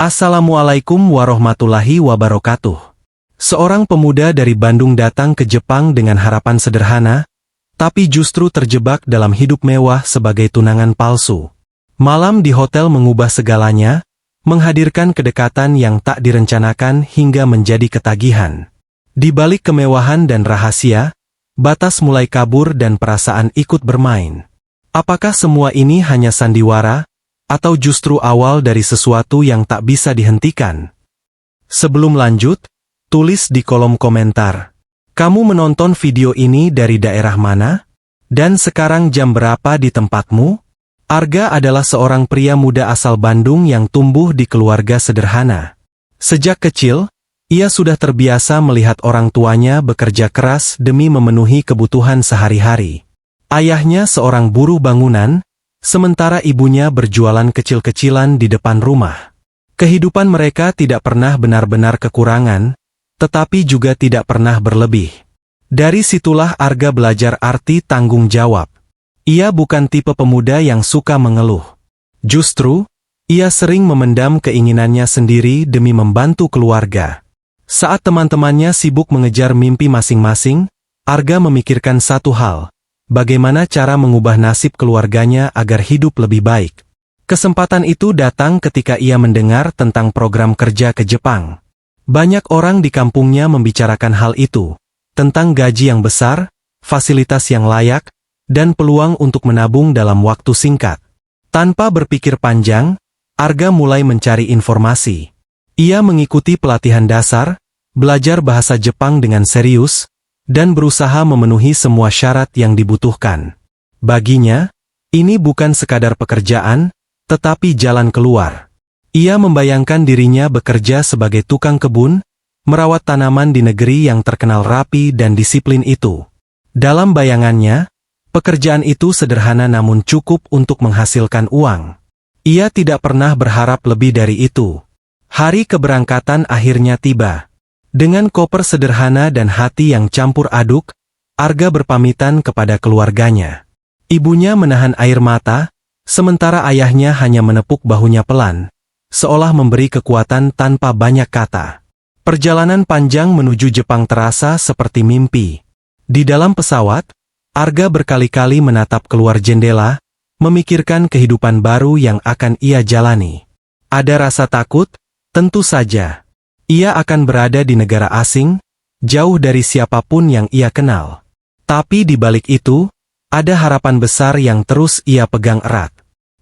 Assalamualaikum warahmatullahi wabarakatuh. Seorang pemuda dari Bandung datang ke Jepang dengan harapan sederhana, tapi justru terjebak dalam hidup mewah sebagai tunangan palsu. Malam di hotel mengubah segalanya, menghadirkan kedekatan yang tak direncanakan hingga menjadi ketagihan. Di balik kemewahan dan rahasia, batas mulai kabur dan perasaan ikut bermain. Apakah semua ini hanya sandiwara, atau justru awal dari sesuatu yang tak bisa dihentikan? Sebelum lanjut, tulis di kolom komentar. Kamu menonton video ini dari daerah mana? Dan sekarang jam berapa di tempatmu? Arga adalah seorang pria muda asal Bandung yang tumbuh di keluarga sederhana. Sejak kecil, ia sudah terbiasa melihat orang tuanya bekerja keras demi memenuhi kebutuhan sehari-hari. Ayahnya seorang buruh bangunan, sementara ibunya berjualan kecil-kecilan di depan rumah. Kehidupan mereka tidak pernah benar-benar kekurangan, tetapi juga tidak pernah berlebih. Dari situlah Arga belajar arti tanggung jawab. Ia bukan tipe pemuda yang suka mengeluh. Justru, ia sering memendam keinginannya sendiri demi membantu keluarga. Saat teman-temannya sibuk mengejar mimpi masing-masing, Arga memikirkan satu hal. Bagaimana cara mengubah nasib keluarganya agar hidup lebih baik. Kesempatan itu datang ketika ia mendengar tentang program kerja ke Jepang. Banyak orang di kampungnya membicarakan hal itu, tentang gaji yang besar, fasilitas yang layak, dan peluang untuk menabung dalam waktu singkat. Tanpa berpikir panjang, Arga mulai mencari informasi. Ia mengikuti pelatihan dasar, belajar bahasa Jepang dengan serius, dan berusaha memenuhi semua syarat yang dibutuhkan. Baginya, ini bukan sekadar pekerjaan, tetapi jalan keluar. Ia membayangkan dirinya bekerja sebagai tukang kebun, merawat tanaman di negeri yang terkenal rapi dan disiplin itu. Dalam bayangannya, pekerjaan itu sederhana namun cukup untuk menghasilkan uang. Ia tidak pernah berharap lebih dari itu. Hari keberangkatan akhirnya tiba. Dengan koper sederhana dan hati yang campur aduk, Arga berpamitan kepada keluarganya. Ibunya menahan air mata, sementara ayahnya hanya menepuk bahunya pelan, seolah memberi kekuatan tanpa banyak kata. Perjalanan panjang menuju Jepang terasa seperti mimpi. Di dalam pesawat, Arga berkali-kali menatap keluar jendela, memikirkan kehidupan baru yang akan ia jalani. Ada rasa takut? Tentu saja. Ia akan berada di negara asing, jauh dari siapapun yang ia kenal. Tapi di balik itu, ada harapan besar yang terus ia pegang erat.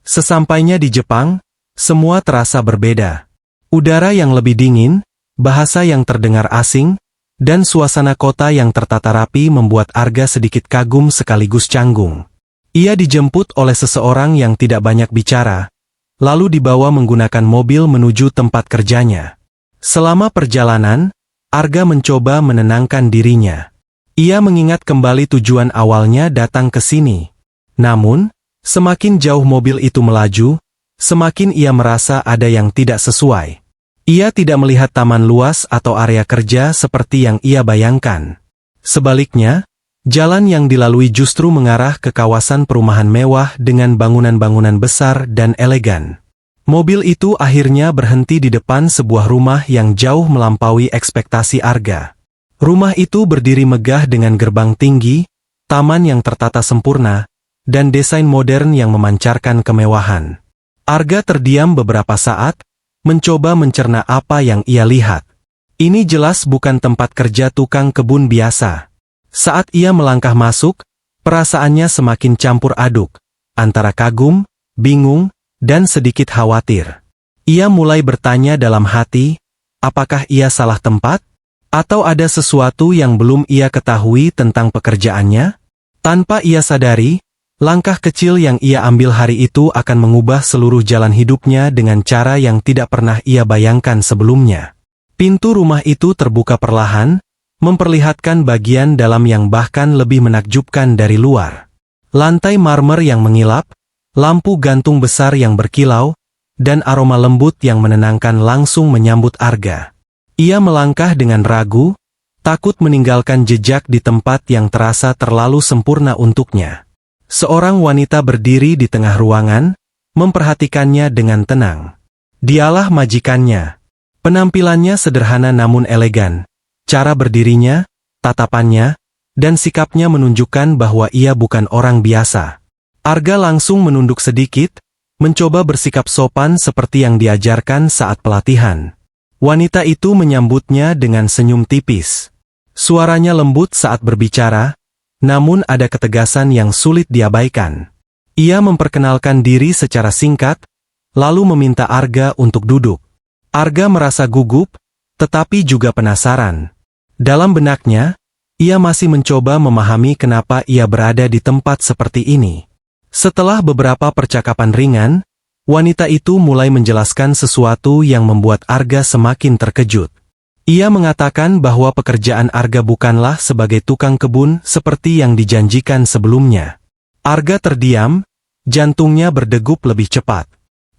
Sesampainya di Jepang, semua terasa berbeda. Udara yang lebih dingin, bahasa yang terdengar asing, dan suasana kota yang tertata rapi membuat Arga sedikit kagum sekaligus canggung. Ia dijemput oleh seseorang yang tidak banyak bicara, lalu dibawa menggunakan mobil menuju tempat kerjanya. Selama perjalanan, Arga mencoba menenangkan dirinya. Ia mengingat kembali tujuan awalnya datang ke sini. Namun, semakin jauh mobil itu melaju, semakin ia merasa ada yang tidak sesuai. Ia tidak melihat taman luas atau area kerja seperti yang ia bayangkan. Sebaliknya, jalan yang dilalui justru mengarah ke kawasan perumahan mewah dengan bangunan-bangunan besar dan elegan. Mobil itu akhirnya berhenti di depan sebuah rumah yang jauh melampaui ekspektasi Arga. Rumah itu berdiri megah dengan gerbang tinggi, taman yang tertata sempurna, dan desain modern yang memancarkan kemewahan. Arga terdiam beberapa saat, mencoba mencerna apa yang ia lihat. Ini jelas bukan tempat kerja tukang kebun biasa. Saat ia melangkah masuk, perasaannya semakin campur aduk, antara kagum, bingung, dan sedikit khawatir. Ia mulai bertanya dalam hati, apakah ia salah tempat? Atau ada sesuatu yang belum ia ketahui tentang pekerjaannya? Tanpa ia sadari, langkah kecil yang ia ambil hari itu akan mengubah seluruh jalan hidupnya dengan cara yang tidak pernah ia bayangkan sebelumnya. Pintu rumah itu terbuka perlahan, memperlihatkan bagian dalam yang bahkan lebih menakjubkan dari luar. Lantai marmer yang mengilap, lampu gantung besar yang berkilau, dan aroma lembut yang menenangkan langsung menyambut Arga. Ia melangkah dengan ragu, takut meninggalkan jejak di tempat yang terasa terlalu sempurna untuknya. Seorang wanita berdiri di tengah ruangan, memperhatikannya dengan tenang. Dialah majikannya. Penampilannya sederhana namun elegan. Cara berdirinya, tatapannya, dan sikapnya menunjukkan bahwa ia bukan orang biasa. Arga langsung menunduk sedikit, mencoba bersikap sopan seperti yang diajarkan saat pelatihan. Wanita itu menyambutnya dengan senyum tipis. Suaranya lembut saat berbicara, namun ada ketegasan yang sulit diabaikan. Ia memperkenalkan diri secara singkat, lalu meminta Arga untuk duduk. Arga merasa gugup, tetapi juga penasaran. Dalam benaknya, ia masih mencoba memahami kenapa ia berada di tempat seperti ini. Setelah beberapa percakapan ringan, wanita itu mulai menjelaskan sesuatu yang membuat Arga semakin terkejut. Ia mengatakan bahwa pekerjaan Arga bukanlah sebagai tukang kebun seperti yang dijanjikan sebelumnya. Arga terdiam, jantungnya berdegup lebih cepat.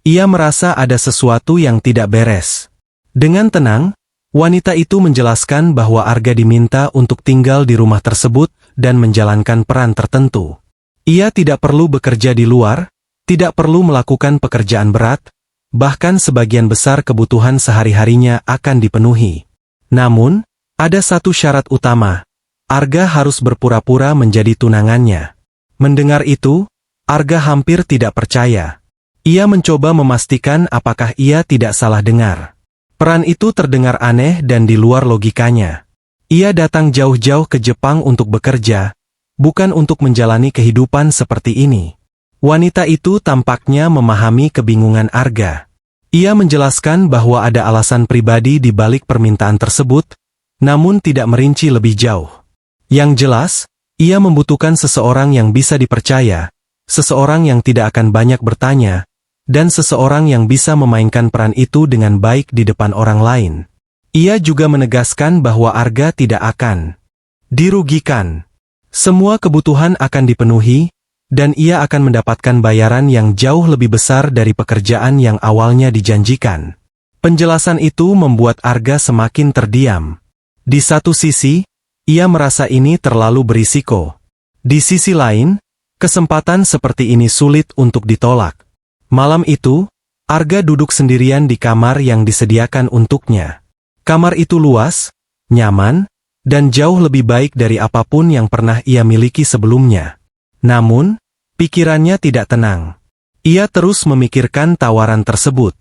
Ia merasa ada sesuatu yang tidak beres. Dengan tenang, wanita itu menjelaskan bahwa Arga diminta untuk tinggal di rumah tersebut dan menjalankan peran tertentu. Ia tidak perlu bekerja di luar, tidak perlu melakukan pekerjaan berat, bahkan sebagian besar kebutuhan sehari-harinya akan dipenuhi. Namun, ada satu syarat utama, Arga harus berpura-pura menjadi tunangannya. Mendengar itu, Arga hampir tidak percaya. Ia mencoba memastikan apakah ia tidak salah dengar. Peran itu terdengar aneh dan di luar logikanya. Ia datang jauh-jauh ke Jepang untuk bekerja, bukan untuk menjalani kehidupan seperti ini. Wanita itu tampaknya memahami kebingungan Arga. Ia menjelaskan bahwa ada alasan pribadi di balik permintaan tersebut, namun tidak merinci lebih jauh. Yang jelas, ia membutuhkan seseorang yang bisa dipercaya, seseorang yang tidak akan banyak bertanya, dan seseorang yang bisa memainkan peran itu dengan baik di depan orang lain. Ia juga menegaskan bahwa Arga tidak akan dirugikan. Semua kebutuhan akan dipenuhi, dan ia akan mendapatkan bayaran yang jauh lebih besar dari pekerjaan yang awalnya dijanjikan. Penjelasan itu membuat Arga semakin terdiam. Di satu sisi, ia merasa ini terlalu berisiko. Di sisi lain, kesempatan seperti ini sulit untuk ditolak. Malam itu, Arga duduk sendirian di kamar yang disediakan untuknya. Kamar itu luas, nyaman, dan jauh lebih baik dari apapun yang pernah ia miliki sebelumnya. Namun, pikirannya tidak tenang. Ia terus memikirkan tawaran tersebut.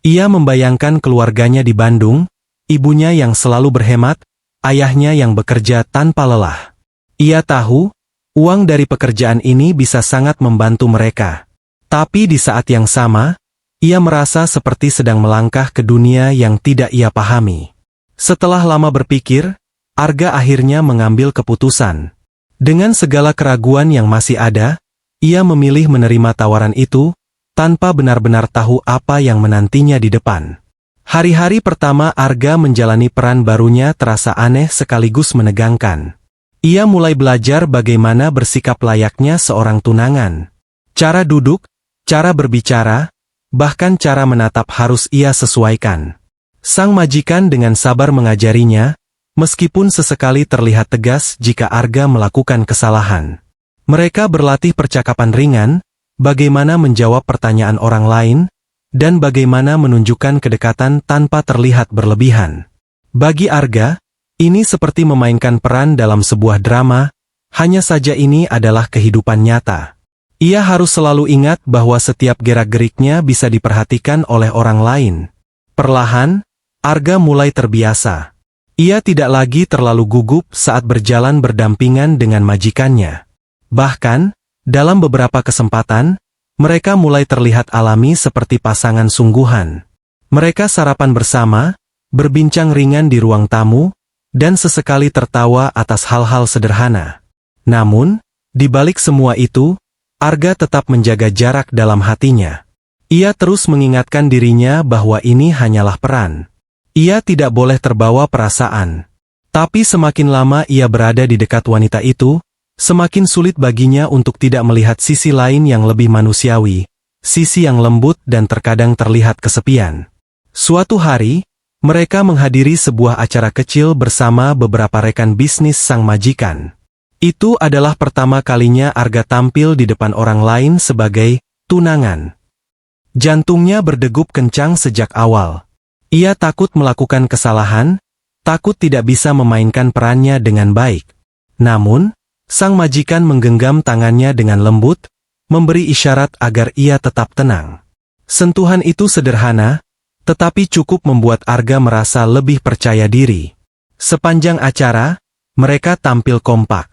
Ia membayangkan keluarganya di Bandung, ibunya yang selalu berhemat, ayahnya yang bekerja tanpa lelah. Ia tahu, uang dari pekerjaan ini bisa sangat membantu mereka. Tapi di saat yang sama, ia merasa seperti sedang melangkah ke dunia yang tidak ia pahami. Setelah lama berpikir, Arga akhirnya mengambil keputusan. Dengan segala keraguan yang masih ada, ia memilih menerima tawaran itu, tanpa benar-benar tahu apa yang menantinya di depan. Hari-hari pertama Arga menjalani peran barunya terasa aneh sekaligus menegangkan. Ia mulai belajar bagaimana bersikap layaknya seorang tunangan. Cara duduk, cara berbicara, bahkan cara menatap harus ia sesuaikan. Sang majikan dengan sabar mengajarinya, meskipun sesekali terlihat tegas jika Arga melakukan kesalahan. Mereka berlatih percakapan ringan, bagaimana menjawab pertanyaan orang lain, dan bagaimana menunjukkan kedekatan tanpa terlihat berlebihan. Bagi Arga, ini seperti memainkan peran dalam sebuah drama, hanya saja ini adalah kehidupan nyata. Ia harus selalu ingat bahwa setiap gerak-geriknya bisa diperhatikan oleh orang lain. Perlahan, Arga mulai terbiasa. Ia tidak lagi terlalu gugup saat berjalan berdampingan dengan majikannya. Bahkan, dalam beberapa kesempatan, mereka mulai terlihat alami seperti pasangan sungguhan. Mereka sarapan bersama, berbincang ringan di ruang tamu, dan sesekali tertawa atas hal-hal sederhana. Namun, di balik semua itu, Arga tetap menjaga jarak dalam hatinya. Ia terus mengingatkan dirinya bahwa ini hanyalah peran. Ia tidak boleh terbawa perasaan. Tapi semakin lama ia berada di dekat wanita itu, semakin sulit baginya untuk tidak melihat sisi lain yang lebih manusiawi, sisi yang lembut dan terkadang terlihat kesepian. Suatu hari, mereka menghadiri sebuah acara kecil bersama beberapa rekan bisnis sang majikan. Itu adalah pertama kalinya Arga tampil di depan orang lain sebagai tunangan. Jantungnya berdegup kencang sejak awal. Ia takut melakukan kesalahan, takut tidak bisa memainkan perannya dengan baik. Namun, sang majikan menggenggam tangannya dengan lembut, memberi isyarat agar ia tetap tenang. Sentuhan itu sederhana, tetapi cukup membuat Arga merasa lebih percaya diri. Sepanjang acara, mereka tampil kompak.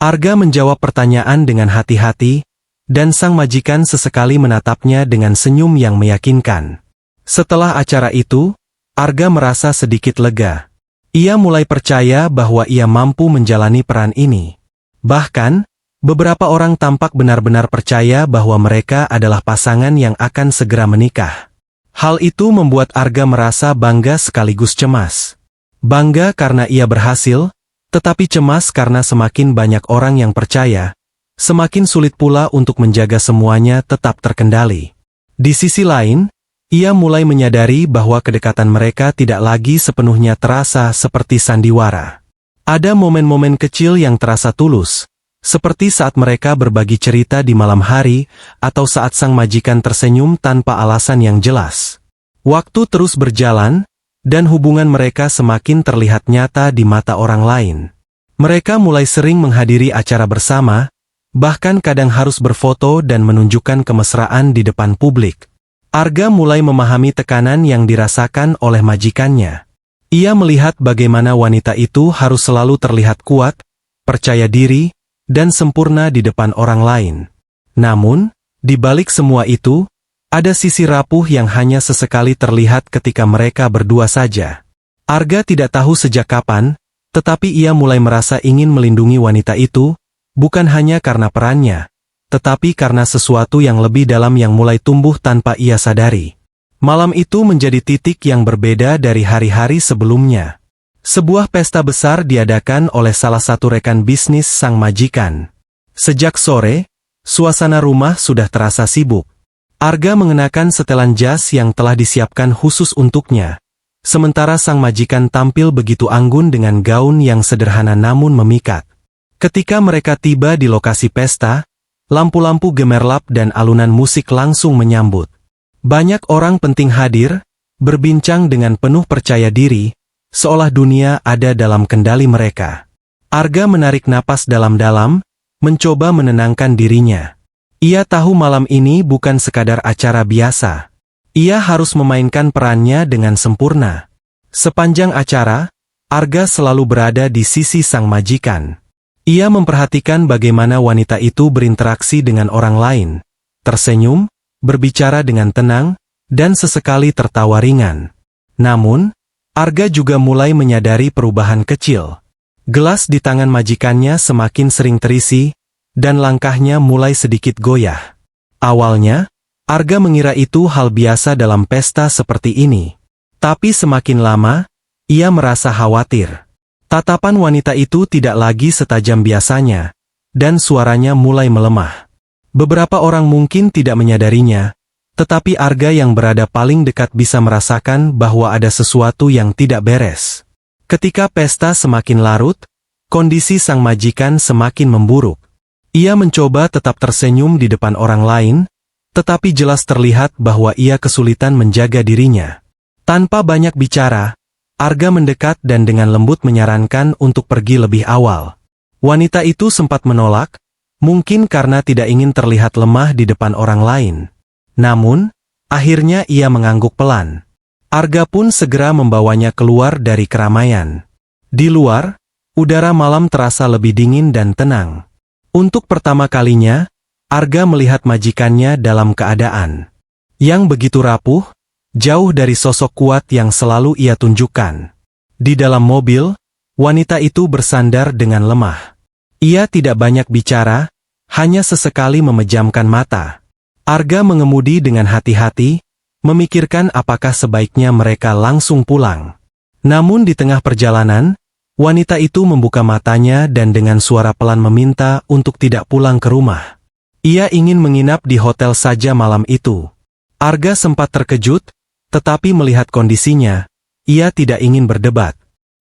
Arga menjawab pertanyaan dengan hati-hati, dan sang majikan sesekali menatapnya dengan senyum yang meyakinkan. Setelah acara itu, Arga merasa sedikit lega. Ia mulai percaya bahwa ia mampu menjalani peran ini. Bahkan, beberapa orang tampak benar-benar percaya bahwa mereka adalah pasangan yang akan segera menikah. Hal itu membuat Arga merasa bangga sekaligus cemas. Bangga karena ia berhasil, tetapi cemas karena semakin banyak orang yang percaya, semakin sulit pula untuk menjaga semuanya tetap terkendali. Di sisi lain, ia mulai menyadari bahwa kedekatan mereka tidak lagi sepenuhnya terasa seperti sandiwara. Ada momen-momen kecil yang terasa tulus, seperti saat mereka berbagi cerita di malam hari, atau saat sang majikan tersenyum tanpa alasan yang jelas. Waktu terus berjalan, dan hubungan mereka semakin terlihat nyata di mata orang lain. Mereka mulai sering menghadiri acara bersama, bahkan kadang harus berfoto dan menunjukkan kemesraan di depan publik. Arga mulai memahami tekanan yang dirasakan oleh majikannya. Ia melihat bagaimana wanita itu harus selalu terlihat kuat, percaya diri, dan sempurna di depan orang lain. Namun, di balik semua itu, ada sisi rapuh yang hanya sesekali terlihat ketika mereka berdua saja. Arga tidak tahu sejak kapan, tetapi ia mulai merasa ingin melindungi wanita itu, bukan hanya karena perannya, tetapi karena sesuatu yang lebih dalam yang mulai tumbuh tanpa ia sadari. Malam itu menjadi titik yang berbeda dari hari-hari sebelumnya. Sebuah pesta besar diadakan oleh salah satu rekan bisnis sang majikan. Sejak sore, suasana rumah sudah terasa sibuk. Arga mengenakan setelan jas yang telah disiapkan khusus untuknya, sementara sang majikan tampil begitu anggun dengan gaun yang sederhana namun memikat. Ketika mereka tiba di lokasi pesta, lampu-lampu gemerlap dan alunan musik langsung menyambut. Banyak orang penting hadir, berbincang dengan penuh percaya diri, seolah dunia ada dalam kendali mereka. Arga menarik napas dalam-dalam, mencoba menenangkan dirinya. Ia tahu malam ini bukan sekadar acara biasa. Ia harus memainkan perannya dengan sempurna. Sepanjang acara, Arga selalu berada di sisi sang majikan. Ia memperhatikan bagaimana wanita itu berinteraksi dengan orang lain, tersenyum, berbicara dengan tenang, dan sesekali tertawa ringan. Namun, Arga juga mulai menyadari perubahan kecil. Gelas di tangan majikannya semakin sering terisi, dan langkahnya mulai sedikit goyah. Awalnya, Arga mengira itu hal biasa dalam pesta seperti ini. Tapi semakin lama, ia merasa khawatir. Tatapan wanita itu tidak lagi setajam biasanya, dan suaranya mulai melemah. Beberapa orang mungkin tidak menyadarinya, tetapi Arga yang berada paling dekat bisa merasakan bahwa ada sesuatu yang tidak beres. Ketika pesta semakin larut, kondisi sang majikan semakin memburuk. Ia mencoba tetap tersenyum di depan orang lain, tetapi jelas terlihat bahwa ia kesulitan menjaga dirinya. Tanpa banyak bicara, Arga mendekat dan dengan lembut menyarankan untuk pergi lebih awal. Wanita itu sempat menolak, mungkin karena tidak ingin terlihat lemah di depan orang lain. Namun, akhirnya ia mengangguk pelan. Arga pun segera membawanya keluar dari keramaian. Di luar, udara malam terasa lebih dingin dan tenang. Untuk pertama kalinya, Arga melihat majikannya dalam keadaan yang begitu rapuh, jauh dari sosok kuat yang selalu ia tunjukkan. Di dalam mobil, wanita itu bersandar dengan lemah. Ia tidak banyak bicara, hanya sesekali memejamkan mata. Arga mengemudi dengan hati-hati, memikirkan apakah sebaiknya mereka langsung pulang. Namun di tengah perjalanan, wanita itu membuka matanya dan dengan suara pelan meminta untuk tidak pulang ke rumah. Ia ingin menginap di hotel saja malam itu. Arga sempat terkejut, tetapi melihat kondisinya, ia tidak ingin berdebat.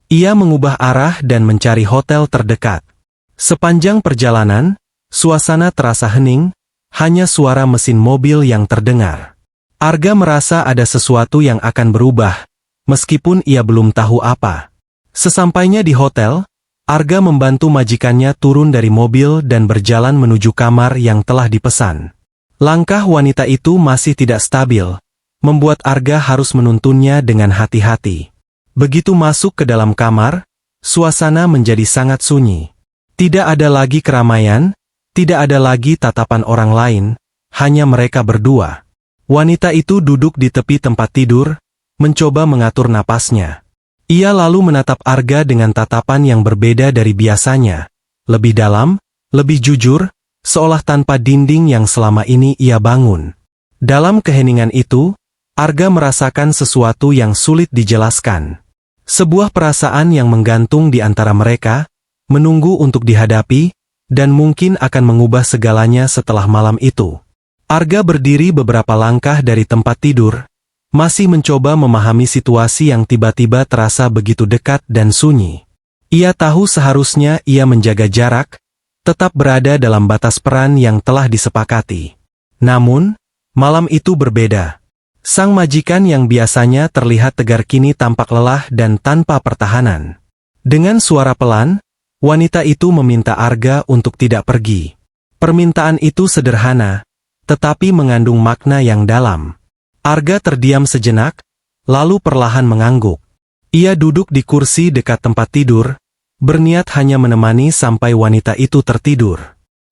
Ia mengubah arah dan mencari hotel terdekat. Sepanjang perjalanan, suasana terasa hening, hanya suara mesin mobil yang terdengar. Arga merasa ada sesuatu yang akan berubah, meskipun ia belum tahu apa. Sesampainya di hotel, Arga membantu majikannya turun dari mobil dan berjalan menuju kamar yang telah dipesan. Langkah wanita itu masih tidak stabil, membuat Arga harus menuntunnya dengan hati-hati. Begitu masuk ke dalam kamar, suasana menjadi sangat sunyi. Tidak ada lagi keramaian, tidak ada lagi tatapan orang lain, hanya mereka berdua. Wanita itu duduk di tepi tempat tidur, mencoba mengatur napasnya. Ia lalu menatap Arga dengan tatapan yang berbeda dari biasanya, lebih dalam, lebih jujur, seolah tanpa dinding yang selama ini ia bangun. Dalam keheningan itu, Arga merasakan sesuatu yang sulit dijelaskan. Sebuah perasaan yang menggantung di antara mereka, menunggu untuk dihadapi, dan mungkin akan mengubah segalanya setelah malam itu. Arga berdiri beberapa langkah dari tempat tidur, masih mencoba memahami situasi yang tiba-tiba terasa begitu dekat dan sunyi. Ia tahu seharusnya ia menjaga jarak, tetap berada dalam batas peran yang telah disepakati. Namun, malam itu berbeda. Sang majikan yang biasanya terlihat tegar kini tampak lelah dan tanpa pertahanan. Dengan suara pelan, wanita itu meminta Arga untuk tidak pergi. Permintaan itu sederhana, tetapi mengandung makna yang dalam. Arga terdiam sejenak, lalu perlahan mengangguk. Ia duduk di kursi dekat tempat tidur, berniat hanya menemani sampai wanita itu tertidur.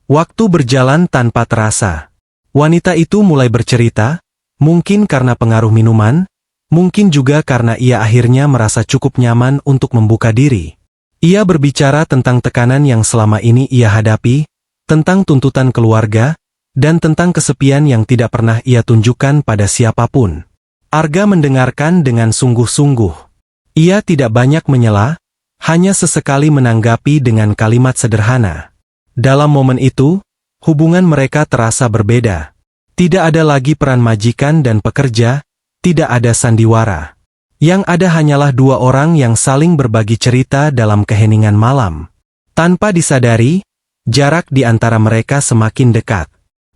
Waktu berjalan tanpa terasa. Wanita itu mulai bercerita, mungkin karena pengaruh minuman, mungkin juga karena ia akhirnya merasa cukup nyaman untuk membuka diri. Ia berbicara tentang tekanan yang selama ini ia hadapi, tentang tuntutan keluarga, dan tentang kesepian yang tidak pernah ia tunjukkan pada siapapun. Arga mendengarkan dengan sungguh-sungguh. Ia tidak banyak menyela, hanya sesekali menanggapi dengan kalimat sederhana. Dalam momen itu, hubungan mereka terasa berbeda. Tidak ada lagi peran majikan dan pekerja, tidak ada sandiwara. Yang ada hanyalah dua orang yang saling berbagi cerita dalam keheningan malam. Tanpa disadari, jarak di antara mereka semakin dekat.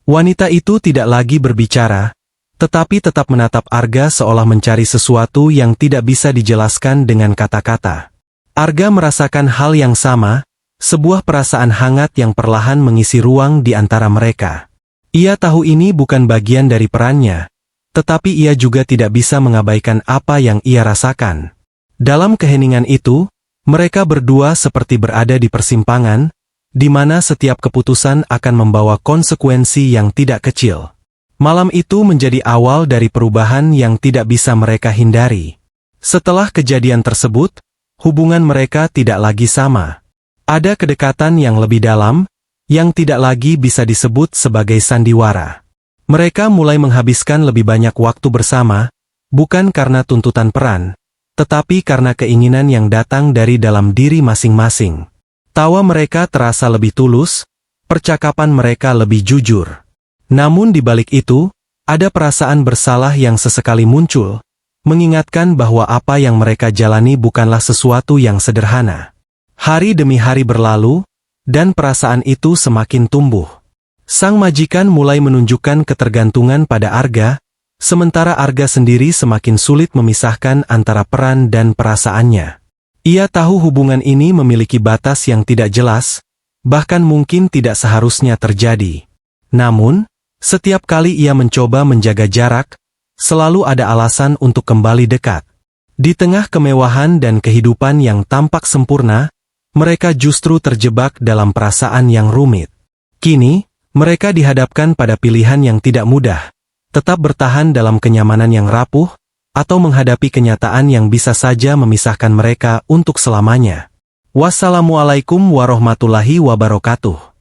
Wanita itu tidak lagi berbicara, tetapi tetap menatap Arga seolah mencari sesuatu yang tidak bisa dijelaskan dengan kata-kata. Arga merasakan hal yang sama, sebuah perasaan hangat yang perlahan mengisi ruang di antara mereka. Ia tahu ini bukan bagian dari perannya, tetapi ia juga tidak bisa mengabaikan apa yang ia rasakan. Dalam keheningan itu, mereka berdua seperti berada di persimpangan, di mana setiap keputusan akan membawa konsekuensi yang tidak kecil. Malam itu menjadi awal dari perubahan yang tidak bisa mereka hindari. Setelah kejadian tersebut, hubungan mereka tidak lagi sama. Ada kedekatan yang lebih dalam, yang tidak lagi bisa disebut sebagai sandiwara. Mereka mulai menghabiskan lebih banyak waktu bersama, bukan karena tuntutan peran, tetapi karena keinginan yang datang dari dalam diri masing-masing. Tawa mereka terasa lebih tulus, percakapan mereka lebih jujur. Namun di balik itu, ada perasaan bersalah yang sesekali muncul, mengingatkan bahwa apa yang mereka jalani bukanlah sesuatu yang sederhana. Hari demi hari berlalu, dan perasaan itu semakin tumbuh. Sang majikan mulai menunjukkan ketergantungan pada Arga, sementara Arga sendiri semakin sulit memisahkan antara peran dan perasaannya. Ia tahu hubungan ini memiliki batas yang tidak jelas, bahkan mungkin tidak seharusnya terjadi. Namun, setiap kali ia mencoba menjaga jarak, selalu ada alasan untuk kembali dekat. Di tengah kemewahan dan kehidupan yang tampak sempurna, mereka justru terjebak dalam perasaan yang rumit. Kini, mereka dihadapkan pada pilihan yang tidak mudah, tetap bertahan dalam kenyamanan yang rapuh, atau menghadapi kenyataan yang bisa saja memisahkan mereka untuk selamanya. Wassalamualaikum warahmatullahi wabarakatuh.